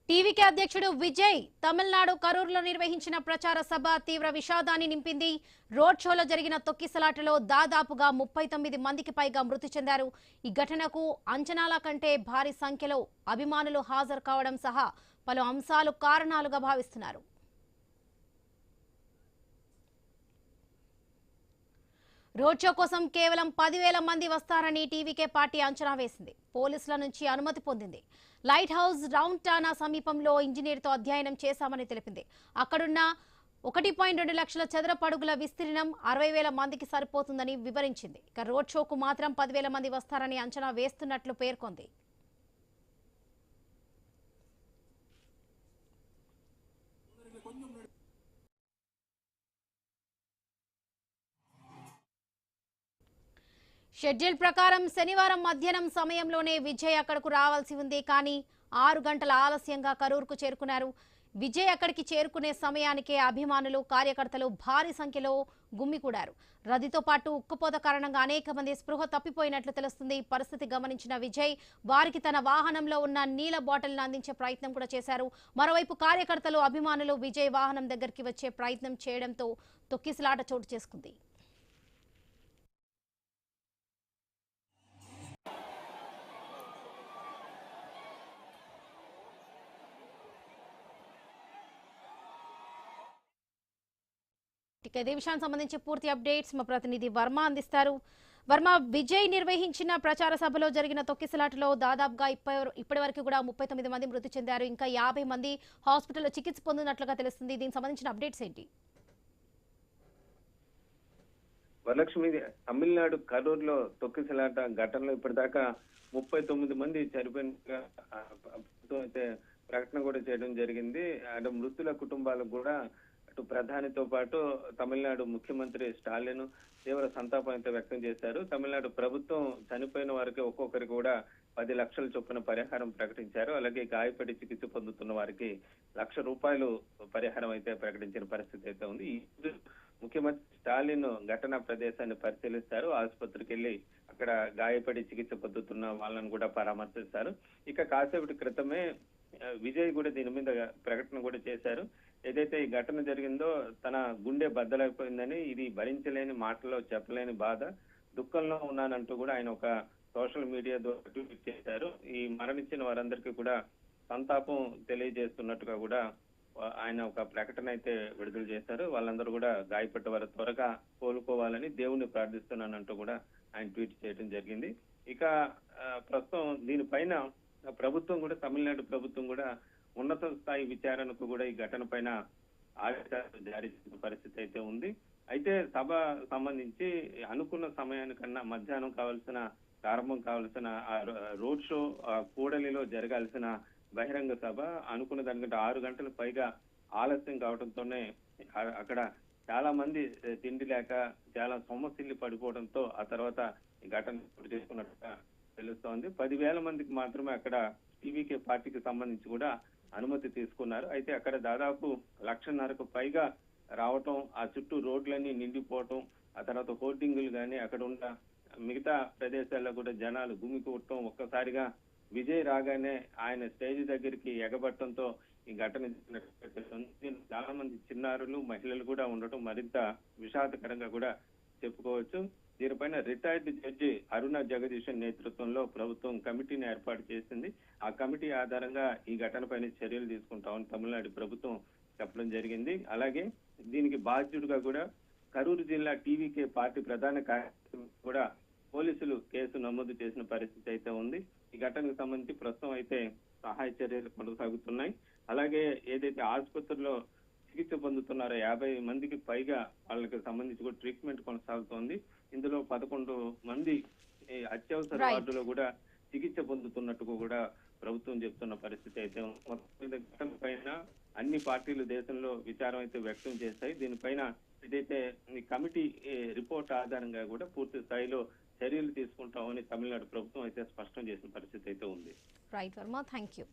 TVK అధ్యక్షుడు విజయ్ తమిళనాడు కరూరులో నిర్వహించిన ప్రచార సభ తీవ్ర విషాదాన్ని నింపింది. రోడ్ షోలో జరిగిన తొక్కిసలాటలో దాదాపుగా 39 మందికి పైగా మృతి చెందారు. ఈ ఘటనకు అంచనాల కంటే భారీ సంఖ్యలో అభిమానులు హాజరు కావడం సహా పలు అంశాలు కారణాలుగా భావిస్తున్నారు. రోడ్ షో కోసం కేవలం 10,000 మంది వస్తారని టీవీకే పార్టీ అంచనా వేసింది. పోలీసుల నుంచి అనుమతి పొందింది. లైట్ హౌస్ రౌండ్ టానా సమీపంలో ఇంజనీర్తో అధ్యయనం చేశామని తెలిపింది. అక్కడున్న 1.2 లక్షల చదరపు అడుగుల విస్తీర్ణం 60,000 మందికి సరిపోతుందని వివరించింది. ఇక రోడ్ షోకు మాత్రం 10,000 మంది వస్తారని అంచనా వేస్తున్నట్లు పేర్కొంది. షెడ్యూల్ ప్రకారం శనివారం మధ్యాహ్నం సమయంలోనే విజయ్ అక్కడకు రావాల్సి ఉంది. కానీ 6 గంటల ఆలస్యంగా కరూరుకు చేరుకున్నారు. విజయ్ అక్కడికి చేరుకునే సమయానికే అభిమానులు, కార్యకర్తలు భారీ సంఖ్యలో గుమ్మికూడారు. రద్దీతో పాటు ఉక్కుపోత కారణంగా అనేక మంది స్పృహ తప్పిపోయినట్లు తెలుస్తుంది. పరిస్థితి గమనించిన విజయ్ వారికి తన వాహనంలో ఉన్న నీళ్ల బాటిల్ను అందించే ప్రయత్నం కూడా చేశారు. మరోవైపు కార్యకర్తలు, అభిమానులు విజయ్ వాహనం దగ్గరికి వచ్చే ప్రయత్నం చేయడంతో తొక్కిసలాట చోటు చేసుకుంది. ఇదే విషయానికి సంబంధించి పూర్తి అప్డేట్స్ మా ప్రతినిధి వర్మ అందిస్తారు. వర్మ, విజయ్ నిర్వహించిన ప్రచార సభలో జరిగిన తొక్కిసలాటలో దాదాపుగా ఇప్పటి వరకు కూడా 39 మంది మృతి చెందారు. ఇంకా 50 మంది హాస్పిటల్లో చికిత్స పొందినట్లుగా తెలుస్తుంది. దీనికి సంబంధించిన అప్డేట్స్ ఏంటి? వరలక్ష్మి, తమిళనాడు కరూరులో తొక్కిసలాట ఘటనలో ఇప్పటిదాకా 39 మంది చనిపోయిన అయితే ప్రకటన కూడా చేయడం జరిగింది. అంటే మృతుల కుటుంబాలకు కూడా అటు ప్రధానితో పాటు తమిళనాడు ముఖ్యమంత్రి స్టాలిన్ తీవ్ర సంతాపం అయితే వ్యక్తం చేశారు. తమిళనాడు ప్రభుత్వం చనిపోయిన వారికి ఒక్కొక్కరికి కూడా 10 లక్షల చొప్పున పరిహారం ప్రకటించారు. అలాగే గాయపడి చికిత్స పొందుతున్న వారికి ₹1,00,000 పరిహారం అయితే ప్రకటించిన పరిస్థితి అయితే ఉంది. ఈ ముఖ్యమంత్రి స్టాలిన్ ఘటనా ప్రదేశాన్ని పరిశీలిస్తారు. ఆసుపత్రికి వెళ్లి అక్కడ గాయపడి చికిత్స పొందుతున్న వాళ్ళని కూడా పరామర్శిస్తారు. ఇక కాసేపటి క్రితమే విజయ్ కూడా దీని మీద ప్రకటన కూడా చేశారు. ఏదైతే ఈ ఘటన జరిగిందో తన గుండె బద్దలైపోయిందని, ఇది భరించలేని, మాటల్లో చెప్పలేని బాధ, దుఃఖంలో ఉన్నానంటూ కూడా ఆయన ఒక సోషల్ మీడియా ద్వారా ట్వీట్ చేశారు. ఈ మరణించిన వారందరికీ కూడా సంతాపం తెలియజేస్తున్నట్టుగా కూడా ఆయన ఒక ప్రకటన అయితే విడుదల చేశారు. వాళ్ళందరూ కూడా గాయపడ్డ వారు త్వరగా కోలుకోవాలని దేవుణ్ణి ప్రార్థిస్తున్నానంటూ కూడా ఆయన ట్వీట్ చేయడం జరిగింది. ఇక ప్రస్తుతం దీనిపైన ప్రభుత్వం కూడా, తమిళనాడు ప్రభుత్వం కూడా ఉన్నత స్థాయి విచారణకు కూడా ఈ ఘటన పైన ఆదేశాలు జారీ చేసిన పరిస్థితి అయితే ఉంది. అయితే సభ సంబంధించి అనుకున్న సమయానికన్నా మధ్యాహ్నం ప్రారంభం కావాల్సిన రోడ్ షో కూడలిలో జరగాల్సిన బహిరంగ సభ అనుకున్న దానికంటే 6 గంటల పైగా ఆలస్యం కావడంతోనే అక్కడ చాలా మంది తిండి లేక చాలా సొమ్మసిల్లి పడిపోవడంతో ఆ తర్వాత ఈ ఘటన చేసుకున్నట్టుగా తెలుస్తోంది. 10,000 మందికి మాత్రమే అక్కడ టీవీకే పార్టీకి సంబంధించి కూడా అనుమతి తీసుకున్నారు. అయితే అక్కడ దాదాపు 1,50,000కు పైగా రావటం, ఆ చుట్టూ రోడ్లన్నీ నిండిపోవటం, ఆ తర్వాత హోర్డింగులు కానీ అక్కడ ఉన్న మిగతా ప్రదేశాల్లో కూడా జనాలు గుమికూడటం, ఒక్కసారిగా విజయ్ రాగానే ఆయన స్టేజ్ దగ్గరికి ఎగబట్టడంతో ఈ ఘటన చాలా మంది చిన్నారులు, మహిళలు కూడా ఉండటం మరింత విషాదకరంగా కూడా చెప్పుకోవచ్చు. దీనిపైన రిటైర్డ్ జడ్జి అరుణ జగదీశన్ నేతృత్వంలో ప్రభుత్వం కమిటీని ఏర్పాటు చేసింది. ఆ కమిటీ ఆధారంగా ఈ ఘటనపైన చర్యలు తీసుకుంటామని తమిళనాడు ప్రభుత్వం చెప్పడం జరిగింది. అలాగే దీనికి బాధ్యుడిగా కూడా కరూరు జిల్లా టీవీకే పార్టీ ప్రధాన కార్యదర్శి కూడా పోలీసులు కేసు నమోదు చేసిన పరిస్థితి అయితే ఉంది. ఈ ఘటనకు సంబంధించి ప్రస్తుతం అయితే సహాయ చర్యలు కొనసాగుతున్నాయి. అలాగే ఏదైతే ఆసుపత్రిలో చికిత్స పొందుతున్నారో 50 మందికి పైగా వాళ్ళకి సంబంధించి కూడా ట్రీట్మెంట్ కొనసాగుతోంది. ఇందులో 11 మంది అత్యవసర వార్డులో కూడా చికిత్స పొందుతున్నట్టు కూడా ప్రభుత్వం చెప్తున్న పరిస్థితి అయితే ఘటన పైన అన్ని పార్టీలు దేశంలో విచారం అయితే వ్యక్తం చేస్తాయి. దీనిపైన ఏదైతే కమిటీ రిపోర్ట్ ఆధారంగా కూడా పూర్తి స్థాయిలో చర్యలు తీసుకుంటామని తమిళనాడు ప్రభుత్వం అయితే స్పష్టం చేసిన పరిస్థితి అయితే ఉంది. Right Varma, thank you.